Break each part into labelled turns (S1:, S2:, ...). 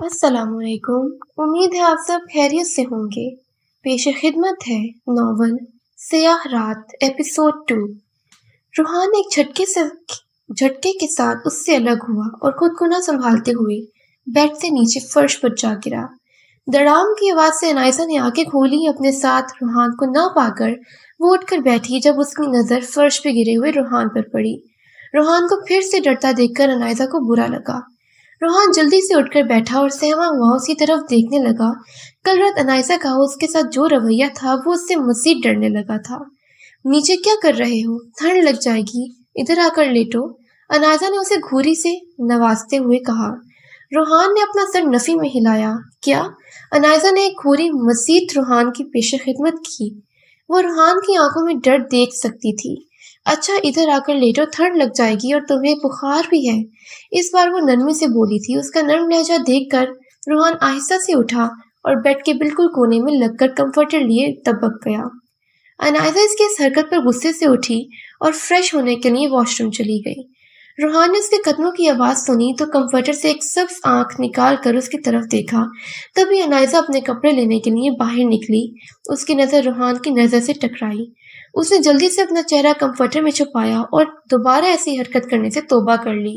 S1: السلام علیکم۔ امید ہے آپ سب خیریت سے ہوں گے۔ پیش خدمت ہے ناول سیاہ رات ایپیسوڈ 2۔ روحان ایک جھٹکے کے ساتھ اس سے الگ ہوا اور خود کو نہ سنبھالتے ہوئے بیڈ سے نیچے فرش پر جا گرا۔ دڑام کی آواز سے انائسہ نے آنکھیں کھولی۔ اپنے ساتھ روحان کو نہ پا کر وہ اٹھ کر بیٹھی جب اس کی نظر فرش پہ گرے ہوئے روحان پر پڑی۔ روحان کو پھر سے ڈرتا دیکھ کر انائسہ کو برا لگا۔ روحان جلدی سے اٹھ کر بیٹھا اور سہما ہوا اس کی طرف دیکھنے لگا۔ کل رات انائسہ کا اس کے ساتھ جو رویہ تھا وہ اس سے مزید ڈرنے لگا تھا۔ نیچے کیا کر رہے ہو؟ ٹھنڈ لگ جائے گی، ادھر آ کر لیٹو، انائسہ نے اسے گھوری سے نوازتے ہوئے کہا۔ روحان نے اپنا سر نفی میں ہلایا۔ کیا؟ انائسہ نے ایک گھوری مزید روحان کی پیش خدمت کی۔ وہ روحان کی آنکھوں میں ڈر دیکھ سکتی تھی۔ اچھا ادھر آ کر لیٹو، ٹھنڈ لگ جائے گی اور تمہیں بخار بھی ہے۔ اس بار وہ نرمی سے بولی تھی۔ اس کا نرم لہجہ دیکھ کر روحان آہستہ سے اٹھا اور بیڈ کے بالکل کونے میں لگ کر کمفرٹر لیے دبک گیا۔ انائسہ اس کی اس حرکت پر غصے سے اٹھی اور فریش ہونے کے لیے واش روم چلی گئی۔ روحان نے اس کے قدموں کی آواز سنی تو کمفرٹر سے ایک سبز آنکھ نکال کر اس کی طرف دیکھا۔ تبھی انائسہ اپنے کپڑے لینے کے لیے باہر نکلی۔ اس کی نظر روحان کی نظر سے ٹکرائی۔ اس نے جلدی سے اپنا چہرہ کمفرٹر میں چھپایا اور دوبارہ ایسی حرکت کرنے سے توبہ کر لی۔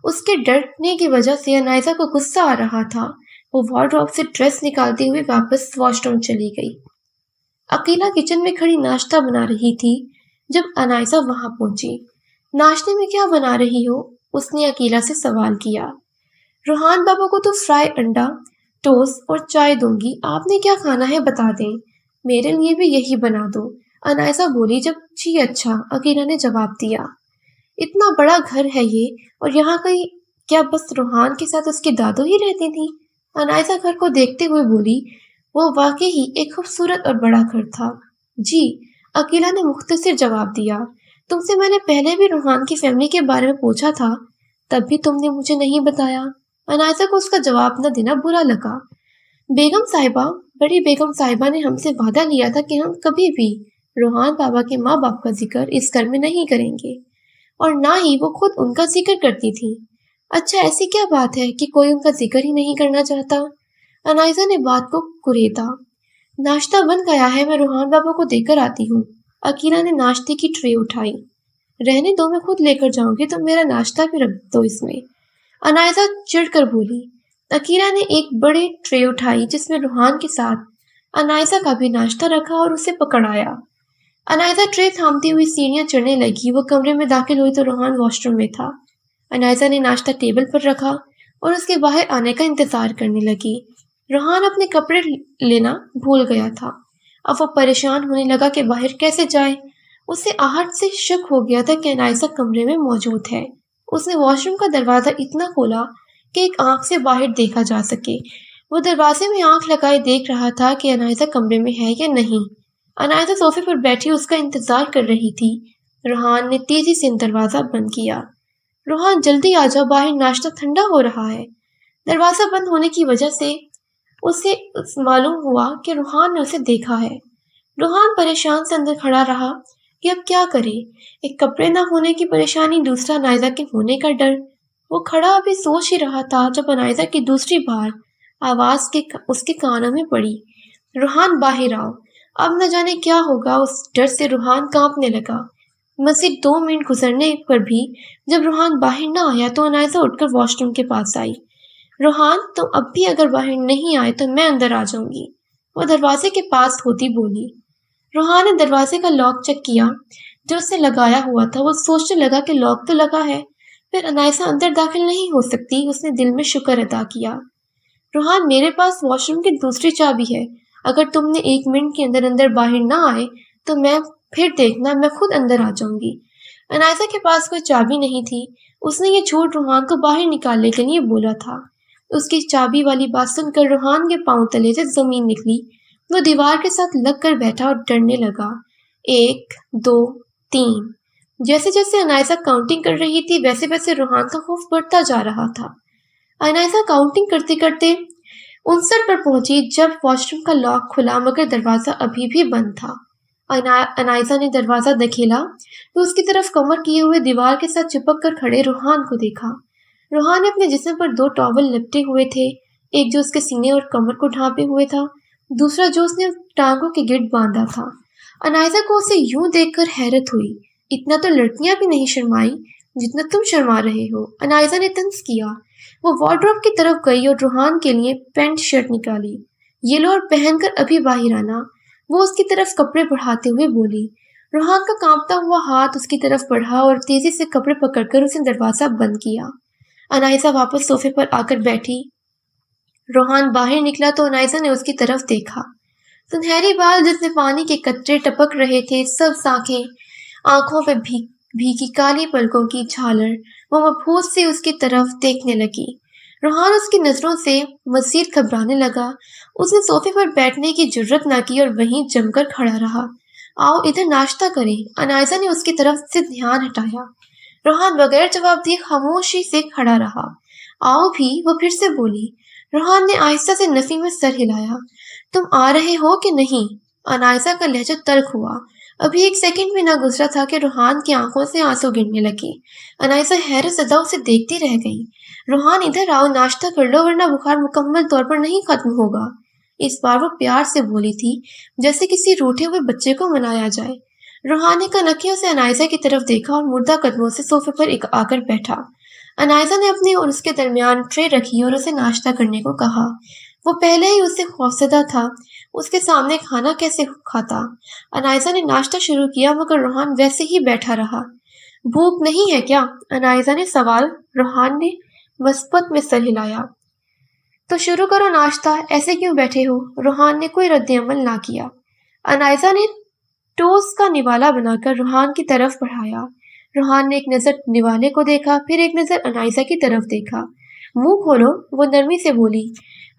S1: اس کے ڈرنے کی وجہ سے انائسہ کو غصہ آ رہا تھا۔ وہ وارڈروب سے ڈریس نکالتے ہوئے واپس واش روم چلی گئی۔ عقیلہ کچن میں کھڑی ناشتہ بنا رہی تھی جب انائسہ وہاں پہنچی۔ ناشتے میں کیا بنا رہی ہو؟ اس نے عقیلہ سے سوال کیا۔ روحان بابا کو تو فرائی انڈا، ٹوسٹ اور چائے دوں گی، آپ نے کیا کھانا ہے بتا دیں، میرے لیے بھی یہی بنا دو، انائسہ بولی۔ جب جی اچھا، عقیلہ نے جواب دیا۔ اتنا بڑا گھر ہے یہ، اور یہاں کیا بس روحان کے ساتھ اس کی دادو ہی رہتی تھی؟ انائسہ گھر کو دیکھتے ہوئے بولی۔ وہ واقعی ایک خوبصورت اور بڑا گھر تھا۔ جی، عقیلہ نے مختصر جواب دیا۔ تم سے میں نے پہلے بھی روحان کی فیملی کے بارے میں پوچھا تھا، تب بھی تم نے مجھے نہیں بتایا۔ انائسہ کو اس کا جواب نہ دینا برا لگا۔ بیگم صاحبہ، بڑی بیگم صاحبہ نے ہم سے وعدہ لیا تھا کہ ہم کبھی بھی روحان بابا کے ماں باپ کا ذکر اس گھر میں نہیں کریں گے، اور نہ ہی وہ خود ان کا ذکر کرتی تھی۔ اچھا ایسی کیا بات ہے کہ کوئی ان کا ذکر ہی نہیں کرنا چاہتا؟ انائسہ نے بات کو کریدا۔ ناشتہ بن گیا ہے، میں روحان بابا کو دے کر آتی ہوں۔ عقیلہ نے ناشتے کی ٹرے اٹھائی۔ رہنے دو، میں خود لے کر جاؤں گی، تم میرا ناشتہ بھی رکھ دو اس میں، انائسہ چڑھ کر بولی۔ عقیلہ نے ایک بڑے ٹرے اٹھائی جس میں روحان کے ساتھ انائسہ کا بھی ناشتہ رکھا اور اسے پکڑایا۔ انائسہ ٹرے تھامتی ہوئی سیڑھیاں چڑھنے لگی۔ وہ کمرے میں داخل ہوئی تو روحان واش روم میں تھا۔ انائسہ نے ناشتہ ٹیبل پر رکھا اور اس کے باہر آنے کا انتظار کرنے لگی۔ روحان اپنے کپڑے لینا بھول گیا تھا۔ اب وہ پریشان ہونے لگا کہ باہر کیسے جائے۔ اسے آہٹ سے شک ہو گیا تھا کہ انائسہ کمرے میں موجود ہے۔ اس نے واش روم کا دروازہ اتنا کھولا کہ ایک آنکھ سے باہر دیکھا جا سکے۔ وہ دروازے میں آنکھ لگائے دیکھ رہا تھا کہ انائسہ کمرے میں ہے یا نہیں۔ انائسہ صوفے پر بیٹھی اس کا انتظار کر رہی تھی۔ روحان نے تیزی سے دروازہ بند کیا۔ روحان جلدی آ جاؤ، باہر ناشتہ ٹھنڈا ہو رہا ہے۔ دروازہ بند ہونے کی وجہ سے اسے معلوم ہوا کہ روحان نے اسے دیکھا ہے۔ روحان پریشان سے اندر کھڑا رہا کہ اب کیا کرے، ایک کپڑے نہ ہونے کی پریشانی، دوسرا انائسہ کے ہونے کا ڈر۔ وہ کھڑا ابھی سوچ ہی رہا تھا جب انائسہ کی دوسری بار آواز اس کے کانوں میں پڑی۔ روحان باہر آؤ۔ اب نہ جانے کیا ہوگا، اس ڈر سے روحان کانپنے لگا۔ مزید 2 منٹ گزرنے پر بھی جب روحان باہر نہ آیا تو انائسہ اٹھ کر واش روم کے پاس آئی۔ روحان، تم اب بھی اگر باہر نہیں آئے تو میں اندر آ جاؤں گی، وہ دروازے کے پاس ہوتی بولی۔ روحان نے دروازے کا لاک چیک کیا جو اس سے لگایا ہوا تھا۔ وہ سوچنے لگا کہ لاک تو لگا ہے، پھر انائسہ اندر داخل نہیں ہو سکتی۔ اس نے دل میں شکر ادا کیا۔ روحان، میرے پاس واش روم کی دوسری چابی ہے، اگر تم نے 1 منٹ کے اندر باہر نہ آئے تو میں پھر دیکھنا، میں خود اندر آ جاؤں گی۔ انائسہ کے پاس کوئی چابی نہیں تھی۔ اس نے یہ جھوٹ روحان کو باہر نکالنے کے لیے بولا تھا۔ اس کی چابی والی بات سن کر روحان کے پاؤں تلے سے زمین نکلی۔ وہ دیوار کے ساتھ لگ کر بیٹھا اور ڈرنے لگا۔ 1 2 3۔ جیسے جیسے انائسہ کاؤنٹنگ کر رہی تھی ویسے ویسے روحان کا خوف بڑھتا جا رہا تھا۔ انائسہ کاؤنٹنگ کرتے کرتے 59 پر پہنچی جب واش روم کا لاک کھلا مگر دروازہ ابھی بھی بند تھا۔ انائسہ نے دروازہ دھکیلا تو اس کی طرف کمر کیے ہوئے دیوار کے ساتھ چپک کر کھڑے روحان کو دیکھا۔ روحان اپنے جسم پر 2 ٹاول لپٹے ہوئے تھے۔ ایک جو اس کے سینے اور کمر کو ڈھانپے ہوئے تھا، دوسرا جو اس نے ٹانگوں کے گرد باندھا تھا۔ انائزہ کو اسے یوں دیکھ کر حیرت ہوئی۔ اتنا تو لڑکیاں بھی نہیں شرمائی جتنا تم شرما رہے ہو، انائزہ نے طنز کیا۔ وہ وارڈروب کی طرف گئی اور روحان کے لیے پینٹ شرٹ نکالی۔ یہ لو اور پہن کر ابھی باہر آنا۔ وہ اس کی طرف کپڑے بڑھاتے ہوئے بولی۔ روحان کا کانپتا ہوا ہاتھ اس کی طرف بڑھا اور تیزی سے کپڑے پکڑ کر اس نے دروازہ بند کیا۔ انائزہ واپس صوفے پر آ کر بیٹھی۔ روحان باہر نکلا تو انائزہ نے اس کی طرف دیکھا۔ سنہری بال جس میں پانی کے قطرے ٹپک رہے تھے، سبز آنکھیں، آنکھوں پہ بھیگی کالی پلکوں کی جھالر، وہ مبہوت سے اس کی طرف دیکھنے لگی۔ روحان اس کی نظروں سے مزید گھبرانے لگا۔ اس نے صوفے پر بیٹھنے کی جرت نہ کی اور وہیں جم کر کھڑا رہا۔ آؤ ادھر ناشتہ کریں۔ انائزہ نے اس کی طرف سے دھیان ہٹایا۔ روحان بغیر جواب دیے خاموشی سے کھڑا رہا۔ آؤ بھی، وہ پھر سے بولی۔ روحان نے آہستہ سے نفی میں سر ہلایا۔ تم آ رہے ہو کہ نہیں؟ انائزہ کا لہجہ تلخ ہوا۔ ابھی ایک سیکنڈ بھی نہ گزرا تھا کہ روحان کی آنکھوں سے آنسو گرنے لگے۔ انائزہ حیرت زدہ اسے دیکھتی رہ گئی۔ روحان ادھر آؤ، ناشتہ کر لو ورنہ بخار مکمل طور پر نہیں ختم ہوگا۔ اس بار وہ پیار سے بولی تھی، جیسے کسی روٹھے ہوئے بچے کو منایا جائے۔ روحان نے کنکھیوں سے انائزہ کی طرف دیکھا اور مردہ قدموں سے صوفے پر آ کر بیٹھا۔ انائزہ نے اپنی اور اس کے درمیان ٹرے رکھی اور اسے ناشتہ کرنے کو کہا۔ وہ پہلے ہی اس سے خوفزدہ تھا، اس کے سامنے کھانا کیسے کھاتا۔ انائزہ نے ناشتہ شروع کیا مگر روحان ویسے ہی بیٹھا رہا۔ بھوک نہیں ہے کیا؟ انائزہ نے سوال۔ روحان نے مثبت میں سر ہلایا۔ تو شروع کرو ناشتہ، ایسے کیوں بیٹھے ہو؟ روحان نے کوئی رد عمل نہ کیا۔ انائزہ نے ٹوسٹ کا نوالا بنا کر روحان کی طرف بڑھایا۔ روحان نے ایک نظر نوالے کو دیکھا، پھر ایک نظر انائزہ کی طرف دیکھا۔ منہ کھولو، وہ نرمی سے بولی۔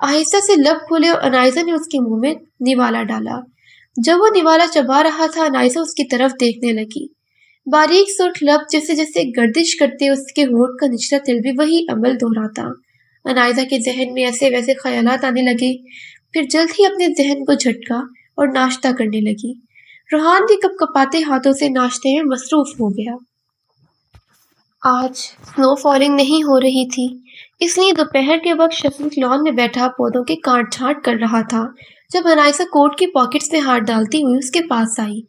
S1: آہستہ سے لب کھولے اور انائزہ نے اس کے منہ میں نوالا ڈالا۔ جب وہ نوالا چبا رہا تھا، انائزہ اس کی طرف دیکھنے لگی۔ باریک سرخ لب جیسے جیسے گردش کرتے اس کے ہونٹ کا نچلا تل بھی وہی عمل دہراتا۔ انائزہ کے ذہن میں ایسے ویسے خیالات آنے لگے، پھر جلد ہی اپنے ذہن کو جھٹکا اور ناشتہ کرنے لگی۔ روحان بھی کپ کپاتے ہاتھوں سے ناشتے میں مصروف ہو گیا۔ آج سنو فالنگ نہیں ہو رہی تھی، اس لیے دوپہر کے وقت شفیق لان میں بیٹھا پودوں کے کاٹ چھانٹ کر رہا تھا جب انائزہ کوٹ کی پاکٹس میں ہاتھ ڈالتی ہوئی اس کے پاس آئی۔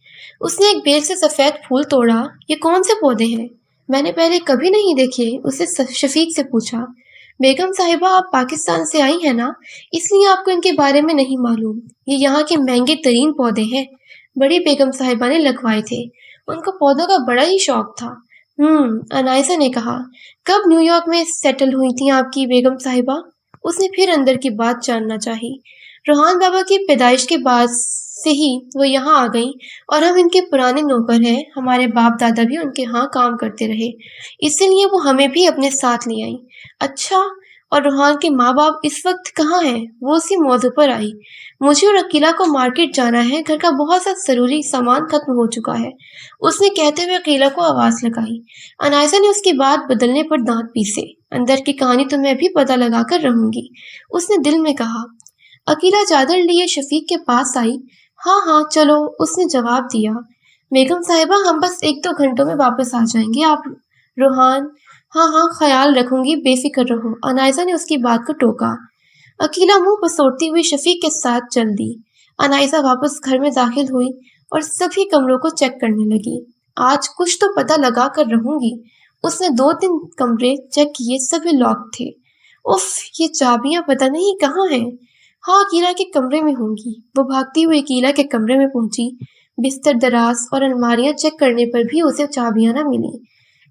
S1: اس نے ایک بیل سے سفید پھول توڑا۔ یہ کون سے پودے ہیں؟ میں نے پہلے کبھی نہیں دیکھے، اسے شفیق سے پوچھا۔ بیگم صاحبہ، آپ پاکستان سے آئی ہیں نا، اس لیے آپ کو ان کے بارے میں نہیں معلوم۔ یہ یہاں کے مہنگے ترین پودے ہیں، بڑی بیگم صاحبہ نے لگوائے تھے، ان کو پودوں کا بڑا ہی شوق تھا۔ انائزہ نے کہا۔ کب نیو یارک میں سیٹل ہوئی تھیں آپ کی بیگم صاحبہ؟ اس نے پھر اندر کی بات جاننا چاہی۔ روحان بابا کی پیدائش کے بعد سے ہی وہ یہاں آ گئیں اور ہم ان کے پرانے نوکر ہیں، ہمارے باپ دادا بھی ان کے ہاں کام کرتے رہے، اسی لیے وہ ہمیں بھی اپنے ساتھ لے آئیں۔ اچھا، اور روحان کے ماں باپ اس وقت کہاں ہیں؟ وہ اسی موضوع پر آئی۔ مجھے اور عقیلہ کو مارکیٹ جانا ہے، گھر کا بہت سا ضروری سامان ختم ہو چکا ہے، اس نے کہتے ہوئے عقیلہ کو آواز لگائی۔ انائزہ نے اس کی بات بدلنے پر دانت پیسے۔ اندر کی کہانی تو میں بھی پتہ لگا کر رہوں گی، اس نے دل میں کہا۔ عقیلہ چادر لیے شفیق کے پاس آئی۔ ہاں چلو، اس نے جواب دیا۔ بیگم صاحبہ، ہم بس 1-2 گھنٹوں میں واپس آ جائیں گے۔ آپ؟ روحان، ہاں خیال رکھوں گی، بے فکر رہو۔ انائزہ نے اس کی بات کو ٹوکا۔ عقیلہ منہ پسوڑتی ہوئی شفیق کے ساتھ چل دی۔ انائزہ واپس گھر میں داخل ہوئی اور سبھی کمروں کو چیک کرنے لگی۔ آج کچھ تو پتہ لگا کر رہوں گی۔ اس نے 2-3 کمرے چیک کیے، سبھی لاک تھے۔ اف، یہ چابیاں پتہ نہیں کہاں ہیں۔ ہاں، عقیلہ کے کمرے میں ہوں گی۔ وہ بھاگتی ہوئی عقیلہ کے کمرے میں پہنچی۔ بستر، دراز اور الماریاں چیک کرنے پر بھی اسے چابیاں نہ ملی۔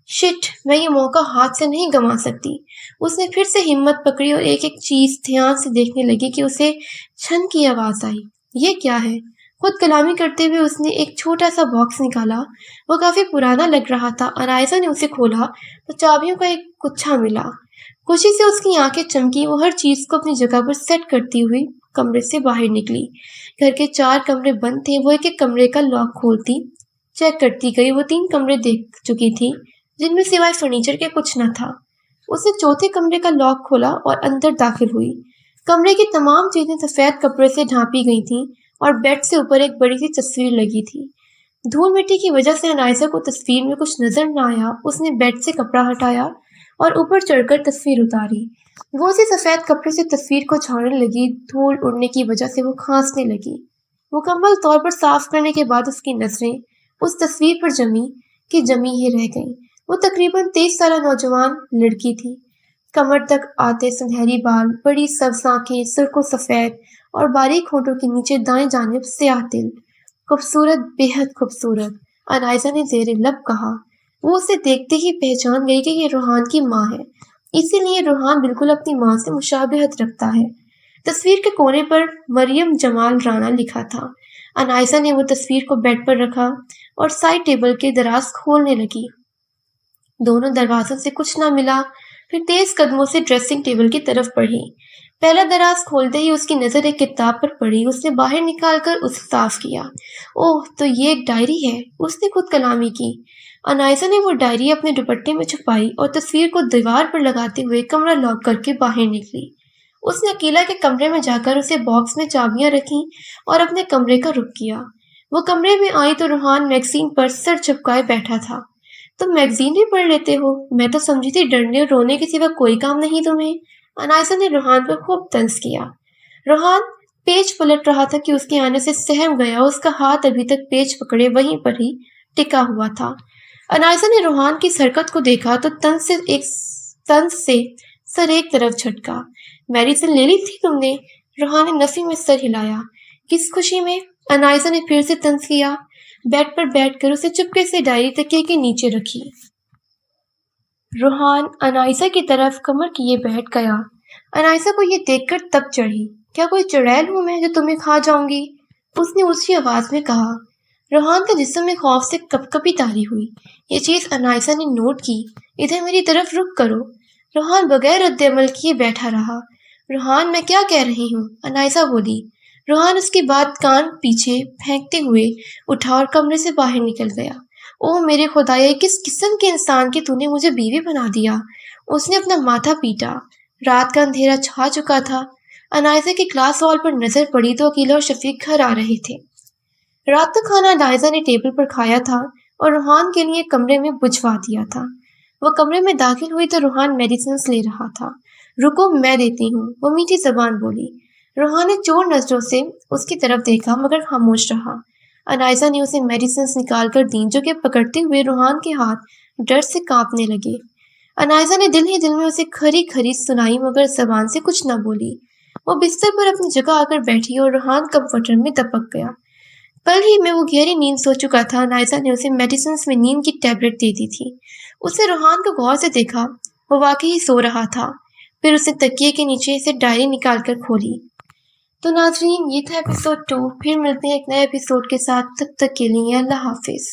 S1: شٹ، میں یہ موقع ہاتھ سے نہیں گنوا سکتی۔ اس نے پھر سے ہمت پکڑی اور ایک ایک چیز دھیان سے دیکھنے لگی کہ اسے چھن کی آواز آئی۔ یہ کیا ہے؟ خود کلامی کرتے ہوئے اس نے ایک چھوٹا سا باکس نکالا۔ وہ کافی پرانا لگ رہا تھا۔ انائزہ نے اسے کھولا تو چابیوں کا ایک گچھا ملا۔ خوشی سے اس کی آنکھیں چمکی۔ وہ ہر چیز کو اپنی جگہ پر سیٹ کرتی ہوئی کمرے سے باہر نکلی۔ گھر کے 4 کمرے بند تھے۔ وہ ایک ایک کمرے کا لاک کھولتی چیک کرتی گئی۔ وہ 3 کمرے دیکھ چکی تھی جن میں سوائے فرنیچر کے کچھ نہ تھا۔ اس نے چوتھے کمرے کا لاک کھولا اور اندر داخل ہوئی۔ کمرے کی تمام چیزیں سفید کپڑے سے ڈھانپی گئی تھیں اور بیڈ سے اوپر ایک بڑی سی تصویر لگی تھی۔ دھول مٹی کی وجہ سے انائزہ کو تصویر میں کچھ نظر نہ آیا۔ اس نے بیڈ سے کپڑا ہٹایا اور اوپر چڑھ کر تصویر اتاری۔ وہ اسی سفید کپڑے سے تصویر کو جھاڑنے لگی، دھول اڑنے کی وجہ سے وہ کھانسنے لگی۔ مکمل طور پر صاف کرنے کے بعد اس کی نظریں اس تصویر پر جمی ہی رہ گئیں۔ وہ تقریباً 23 سالہ نوجوان لڑکی تھی، کمر تک آتے سنہری بال، بڑی سبز آنکھیں، سرخ و سفید اور باریک ہونٹوں کے نیچے دائیں جانب سیاہ تل۔ خوبصورت، بے حد خوبصورت، انائزہ نے زیر لب کہا۔ وہ اسے دیکھتے ہی پہچان گئی کہ یہ روحان کی ماں ہے، اسی لیے روحان بالکل اپنی ماں سے مشابہت رکھتا ہے۔ تصویر کے کونے پر مریم جمال رانا لکھا تھا۔ انائزہ نے وہ تصویر کو بیڈ پر رکھا اور سائڈ ٹیبل کے دراز کھولنے لگی۔ دونوں دروازوں سے کچھ نہ ملا، پھر تیز قدموں سے ڈریسنگ ٹیبل کی طرف بڑھی۔ پہلا دراز کھولتے ہی اس کی نظر ایک کتاب پر پڑی۔ اس نے باہر نکال کر اسے صاف کیا۔ اوہ، تو یہ ایک ڈائری ہے، اس نے خود کلامی کی۔ انائزہ نے وہ ڈائری اپنے دوپٹے میں چھپائی اور تصویر کو دیوار پر لگاتے ہوئے کمرہ لاک کر کے باہر نکلی۔ اس نے عقیلہ کے کمرے میں جا کر اسے باکس میں چابیاں رکھیں اور اپنے کمرے کا رخ کیا۔ وہ کمرے میں آئی تو روحان میگزین پر سر چپکائے بیٹھا تھا۔ تم میگزین بھی پڑھ لیتے ہو؟ میں تو سمجھی تھی ڈرنے اور رونے کے سوا کوئی کام نہیں تمہیں۔ انائزہ نے روحان پر خوب طنز کیا۔ روحان پیج پلٹ رہا تھا کہ اس کے آنے سے سہم گیا، اس کا ہاتھ ابھی تک پیج پکڑے وہیں پر ہی ٹکا ہوا تھا۔ انائزہ نے روحان کی اس حرکت کو دیکھا تو طنز سے سر ایک طرف جھٹکا۔ میڈیسن لے لی تھی تم نے؟ روحان نے نفی میں سر ہلایا۔ کس خوشی میں؟ انائزہ نے پھر سے طنز کیا۔ بیڈ پر بیٹھ کر اسے چپکے سے ڈائری تکیے کے نیچے رکھی۔ روحان انائزہ کی طرف کمر کیے بیٹھ گیا۔ انائزہ کو یہ دیکھ کر تب چڑھی۔ کیا کوئی چڑیل ہوں میں جو تمہیں کھا جاؤں گی؟ اس نے اونچی آواز میں کہا۔ روحان کا جسم میں خوف سے کپ کپی طاری ہوئی۔ یہ چیز انائزہ نے نوٹ کی۔ ادھر میری طرف رخ کرو۔ روحان بغیر رد عمل کیے بیٹھا رہا۔ روحان، میں کیا کہہ رہی ہوں؟ انائزہ بولی۔ روحان اس کی بات کان پیچھے پھینکتے ہوئے اٹھا اور کمرے سے باہر نکل گیا۔ اوہ میرے خدایا، کس قسم کے انسان کی تو نے مجھے بیوی بنا دیا؟ اس نے اپنا ماتھا پیٹا۔ رات کا اندھیرا چھا چکا تھا۔ انائزہ کے کلاس ہال پر نظر پڑی تو عقیلہ اور شفیق گھر آ رہے تھے۔ رات کا کھانا انائزہ نے ٹیبل پر کھایا تھا اور روحان کے لیے کمرے میں بھجوا دیا تھا۔ وہ کمرے میں داخل ہوئی تو روحان میڈیسنز لے رہا تھا۔ رکو، میں دیتی ہوں، وہ میٹھی زبان بولی۔ روحان نے چور نظروں سے اس کی طرف دیکھا مگر خاموش رہا۔ انائزہ نے اسے میڈیسنز نکال کر دیں جو کہ پکڑتے ہوئے روحان کے ہاتھ ڈر سے کانپنے لگے۔ انائزہ نے دل ہی دل میں اسے کھری کھری سنائی مگر زبان سے کچھ نہ بولی۔ وہ بستر پر اپنی جگہ آ کر بیٹھی اور روحان کمفرٹر میں دپک گیا۔ پل ہی میں وہ گہری نیند سو چکا تھا۔ انائزہ نے اسے میڈیسنز میں نیند کی ٹیبلٹ دے دی تھی۔ اس نے روحان کو غور سے دیکھا، وہ واقعی سو رہا تھا۔ پھر اس نے تکیے کے نیچے سے ڈائری نکال کر کھولی۔ تو ناظرین، یہ تھا ایپیسوڈ 2۔ پھر ملتے ہیں ایک نئے ایپیسوڈ کے ساتھ، تب تک کے لیے اللہ حافظ۔